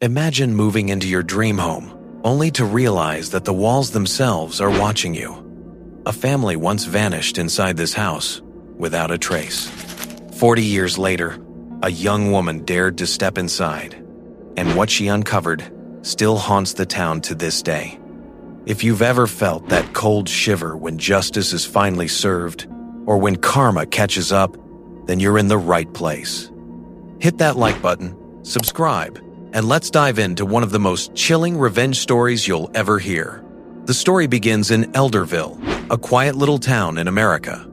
Imagine moving into your dream home, only to realize that the walls themselves are watching you. A family once vanished inside this house, without a trace. 40 years later, a young woman dared to step inside, and what she uncovered still haunts the town to this day. If you've ever felt that cold shiver when justice is finally served, or when karma catches up, then you're in the right place. Hit that like button, subscribe, and let's dive into one of the most chilling revenge stories you'll ever hear. The story begins in Elderville, a quiet little town in America.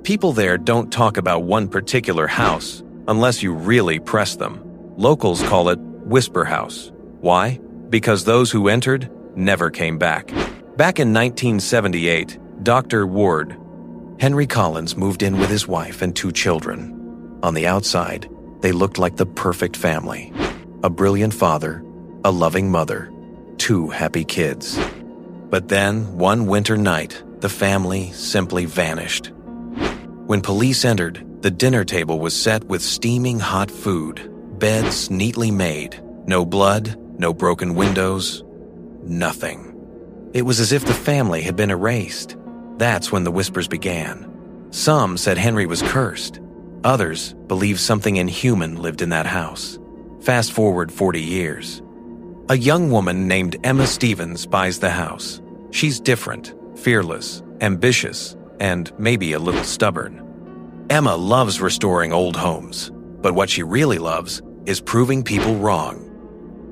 People there don't talk about one particular house unless you really press them. Locals call it Whisper House. Why? Because those who entered never came back. Back in 1978, Dr. Ward, Henry Collins, moved in with his wife and 2 children. On the outside, they looked like the perfect family. A brilliant father, a loving mother, 2 happy kids. But then, one winter night, the family simply vanished. When police entered, the dinner table was set with steaming hot food, beds neatly made, no blood, no broken windows, nothing. It was as if the family had been erased. That's when the whispers began. Some said Henry was cursed. Others believed something inhuman lived in that house. Fast forward 40 years. A young woman named Emma Stevens buys the house. She's different, fearless, ambitious, and maybe a little stubborn. Emma loves restoring old homes, but what she really loves is proving people wrong.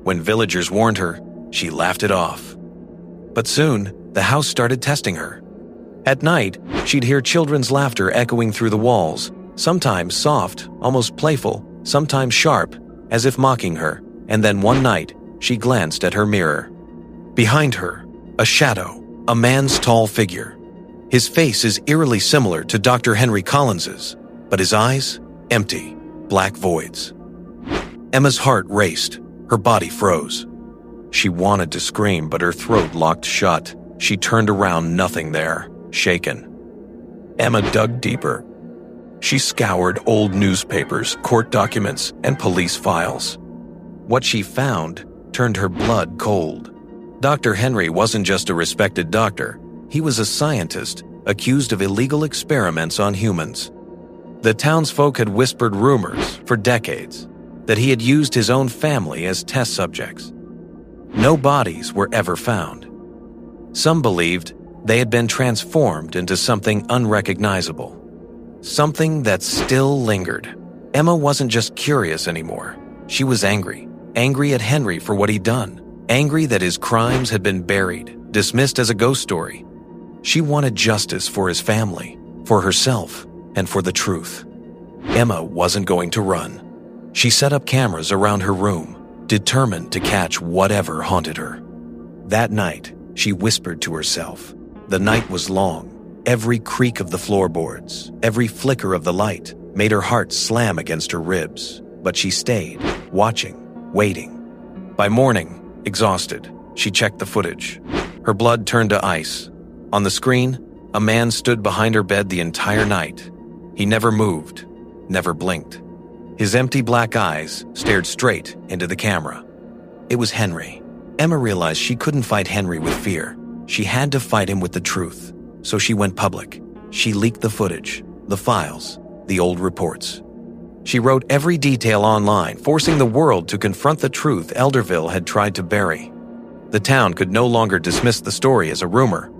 When villagers warned her, she laughed it off. But soon, the house started testing her. At night, she'd hear children's laughter echoing through the walls, sometimes soft, almost playful, sometimes sharp, as if mocking her, and then one night, she glanced at her mirror. Behind her, a shadow, a man's tall figure. His face is eerily similar to Dr. Henry Collins's, but his eyes, empty, black voids. Emma's heart raced, her body froze. She wanted to scream, but her throat locked shut. She turned around, nothing there, shaken. Emma dug deeper. She scoured old newspapers, court documents, and police files. What she found turned her blood cold. Dr. Henry wasn't just a respected doctor. He was a scientist accused of illegal experiments on humans. The townsfolk had whispered rumors for decades that he had used his own family as test subjects. No bodies were ever found. Some believed they had been transformed into something unrecognizable. Something that still lingered. Emma wasn't just curious anymore. She was angry. Angry at Henry for what he'd done. Angry that his crimes had been buried, dismissed as a ghost story. She wanted justice for his family, for herself, and for the truth. Emma wasn't going to run. She set up cameras around her room, determined to catch whatever haunted her. That night, she whispered to herself. The night was long. Every creak of the floorboards, every flicker of the light made her heart slam against her ribs. But she stayed, watching, waiting. By morning, exhausted, she checked the footage. Her blood turned to ice. On the screen, a man stood behind her bed the entire night. He never moved, never blinked. His empty black eyes stared straight into the camera. It was Henry. Emma realized she couldn't fight Henry with fear. She had to fight him with the truth. So she went public. She leaked the footage, the files, the old reports. She wrote every detail online, forcing the world to confront the truth Elderville had tried to bury. The town could no longer dismiss the story as a rumor.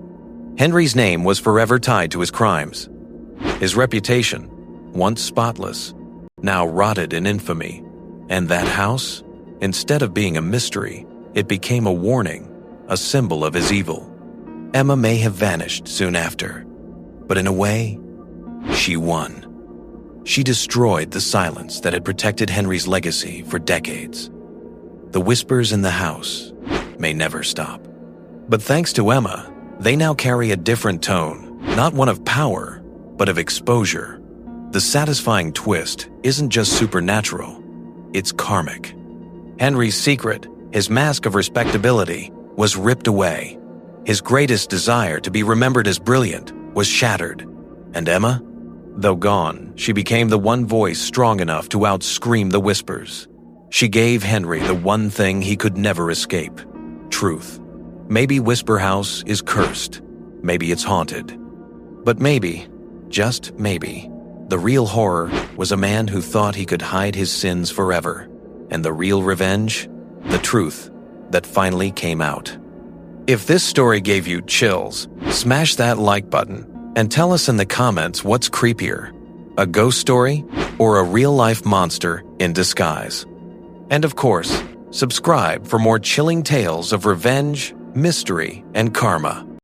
Henry's name was forever tied to his crimes. His reputation, once spotless, now rotted in infamy. And that house, instead of being a mystery, it became a warning, a symbol of his evil. Emma may have vanished soon after, but in a way, she won. She destroyed the silence that had protected Henry's legacy for decades. The whispers in the house may never stop. But thanks to Emma, they now carry a different tone, not one of power, but of exposure. The satisfying twist isn't just supernatural, it's karmic. Henry's secret, his mask of respectability, was ripped away. His greatest desire to be remembered as brilliant was shattered. And Emma? Though gone, she became the one voice strong enough to outscream the whispers. She gave Henry the one thing he could never escape: truth. Maybe Whisper House is cursed. Maybe it's haunted. But maybe, just maybe, the real horror was a man who thought he could hide his sins forever. And the real revenge? The truth that finally came out. If this story gave you chills, smash that like button and tell us in the comments what's creepier, a ghost story or a real-life monster in disguise. And of course, subscribe for more chilling tales of revenge, mystery, and karma.